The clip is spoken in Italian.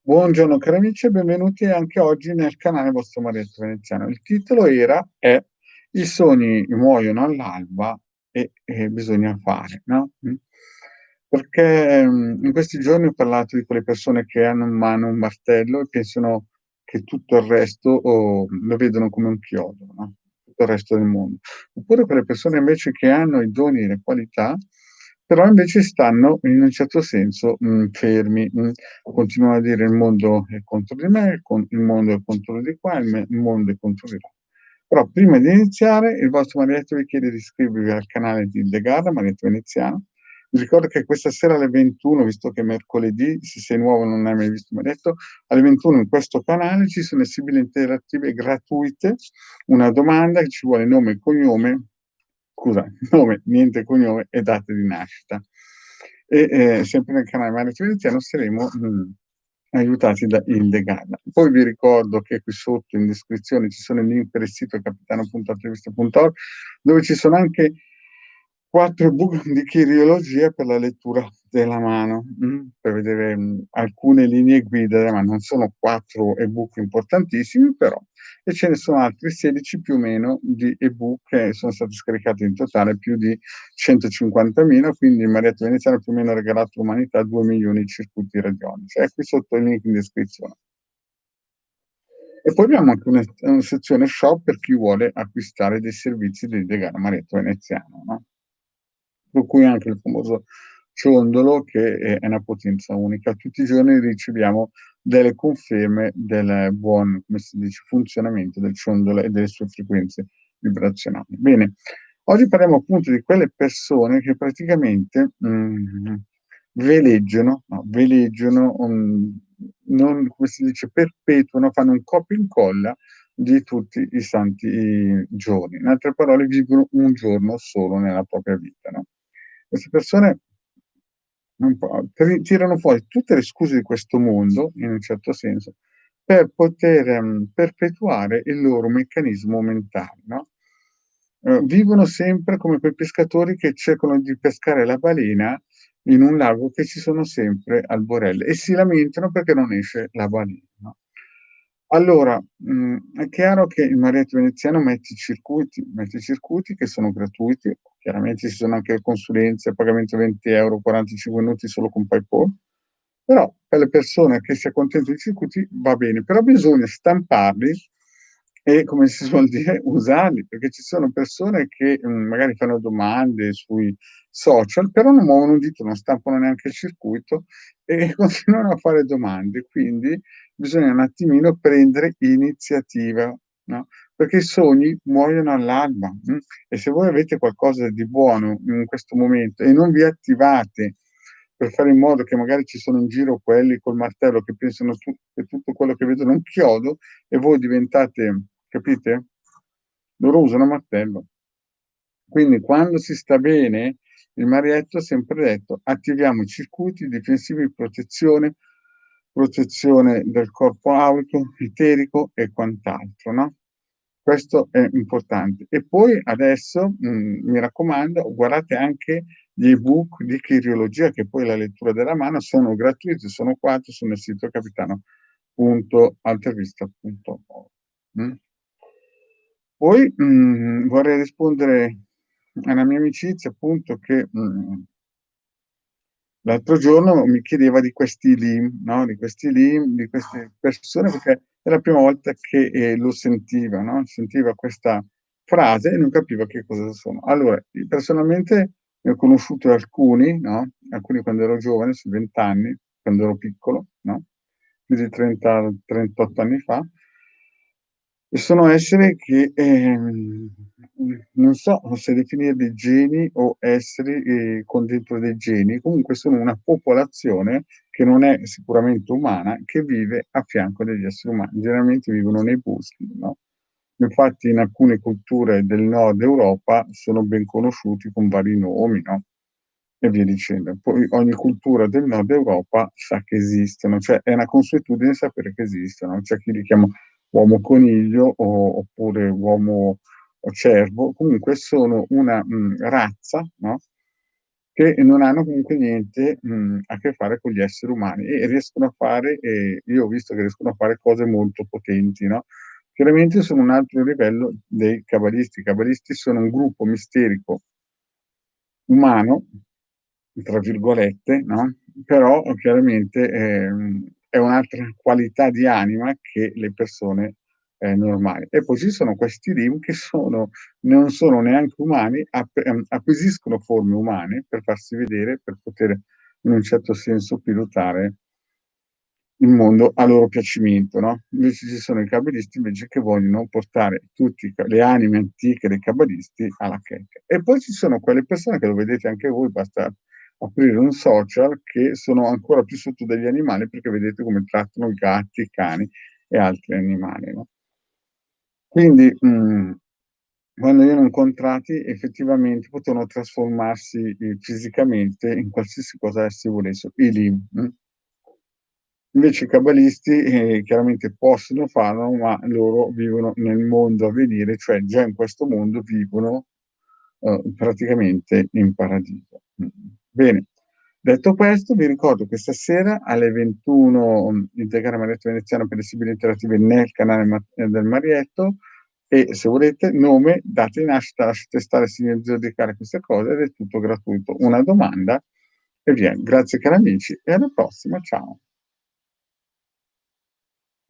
Buongiorno cari amici e benvenuti anche oggi nel canale vostro Marietto Veneziano. Il titolo è "I sogni muoiono all'alba e bisogna fare", no, perché, in questi giorni ho parlato di quelle persone che hanno in mano un martello e pensano che tutto il resto lo vedono come un chiodo, no, tutto il resto del mondo. Oppure quelle persone invece che hanno i doni e le qualità, però invece stanno in un certo senso, fermi, continuano a dire: "Il mondo è contro di me, il mondo è contro di qua, il mondo è contro di là". Però prima di iniziare il vostro Marietto vi chiede di iscrivervi al canale di The Garda, Marietto Veneziano. Vi ricordo che questa sera alle 21, visto che è mercoledì, se sei nuovo e non hai mai visto Marietto, alle 21 in questo canale ci sono le sibille interattive gratuite, una domanda che ci vuole nome e cognome, scusa, nome, niente cognome e data di nascita. Sempre nel canale Marietto Veneziano saremo, aiutati da Ildegard. Poi vi ricordo che qui sotto in descrizione ci sono i link per il sito capitano.altreviste.org, dove ci sono anche 4 ebook di chirologia per la lettura della mano, per vedere, alcune linee guida della mano. Non sono 4 ebook importantissimi, però, e ce ne sono altri 16 più o meno di ebook che sono stati scaricati in totale più di 150.000, quindi Marietto Veneziano più o meno ha regalato all'umanità 2 milioni di circuiti radionici. È qui sotto il link in descrizione. E poi abbiamo anche una sezione shop per chi vuole acquistare dei servizi di Degana Marietto Veneziano, no? Per cui anche il famoso ciondolo che è una potenza unica. Tutti i giorni riceviamo delle conferme del buon, come si dice, funzionamento del ciondolo e delle sue frequenze vibrazionali. Bene, oggi parliamo appunto di quelle persone che praticamente, veleggiano, no, veleggiano, non, come si dice, perpetuano, fanno un copia e incolla di tutti i santi giorni. In altre parole, vivono un giorno solo nella propria vita, no? Queste persone un po' tirano fuori tutte le scuse di questo mondo, in un certo senso, per poter, perpetuare il loro meccanismo mentale, no, vivono sempre come quei pescatori che cercano di pescare la balena in un lago che ci sono sempre alborelle e si lamentano perché non esce la balena, no. Allora, è chiaro che il Marietto Veneziano mette i circuiti che sono gratuiti, chiaramente ci sono anche le consulenze a pagamento 20 €, 45 minuti solo con PayPal, però per le persone che si accontentano dei circuiti va bene, però bisogna stamparli e, come si suol dire, usarli, perché ci sono persone che, magari fanno domande sui social, però non muovono un dito, non stampano neanche il circuito e continuano a fare domande. Quindi bisogna un attimino prendere iniziativa, no, perché i sogni muoiono all'alba, e se voi avete qualcosa di buono in questo momento e non vi attivate per fare in modo che magari ci sono in giro quelli col martello che pensano che tutto quello che vedono è un chiodo e voi diventate, capite? Loro usano martello. Quindi quando si sta bene, il Marietto ha sempre detto: attiviamo i circuiti difensivi di protezione del corpo aurico, eterico e quant'altro, no, questo è importante. E poi adesso, mi raccomando, guardate anche gli ebook di chirologia, che poi la lettura della mano sono gratuiti, sono 4 sul sito capitano.altervista.org. Mh. Poi, vorrei rispondere a una mia amicizia appunto che, l'altro giorno mi chiedeva di questi LIM, no, di questi LIM, di queste persone, perché è la prima volta che, lo sentiva, no, sentiva questa frase e non capiva che cosa sono. Allora, io personalmente ne ho conosciuti alcuni, no, alcuni quando ero giovane, sui 20 anni, quando ero piccolo, no, più di 30, 38 anni fa. E sono esseri che, non so se definirli geni o esseri, con dentro dei geni, comunque sono una popolazione che non è sicuramente umana, che vive a fianco degli esseri umani. Generalmente vivono nei boschi, no, infatti in alcune culture del Nord Europa sono ben conosciuti con vari nomi, no, e via dicendo. Poi ogni cultura del Nord Europa sa che esistono, cioè è una consuetudine sapere che esistono. C'è chi li chiama uomo coniglio oppure uomo cervo, comunque sono una, razza, no, che non hanno comunque niente, a che fare con gli esseri umani e riescono a fare io ho visto che riescono a fare cose molto potenti, no, chiaramente sono un altro livello dei cabalisti. I cabalisti sono un gruppo misterico umano, tra virgolette, no, però chiaramente, è un'altra qualità di anima che le persone, normali. E poi ci sono questi lim che non sono neanche umani, acquisiscono forme umane per farsi vedere, per poter in un certo senso pilotare il mondo a loro piacimento, no, invece ci sono i cabalisti invece che vogliono portare tutti i ca le anime antiche dei cabalisti alla Checa. E poi ci sono quelle persone che lo vedete anche voi, basta aprire un social, che sono ancora più sotto degli animali, perché vedete come trattano i gatti, i cani e altri animali, no. Quindi, quando li hanno incontrati effettivamente potevano trasformarsi, fisicamente in qualsiasi cosa essi volessero, i lim, Invece i cabalisti, chiaramente possono farlo, ma loro vivono nel mondo a venire, cioè già in questo mondo vivono, praticamente in paradiso. Bene, detto questo vi ricordo che stasera alle 21, il diagramma retto veneziano per le sibille interattive nel canale del Marietto e se volete nome, data di nascita, lasciate stare segno zodiacale, queste cose ed è tutto gratuito. Una domanda e via. Grazie cari amici e alla prossima, ciao.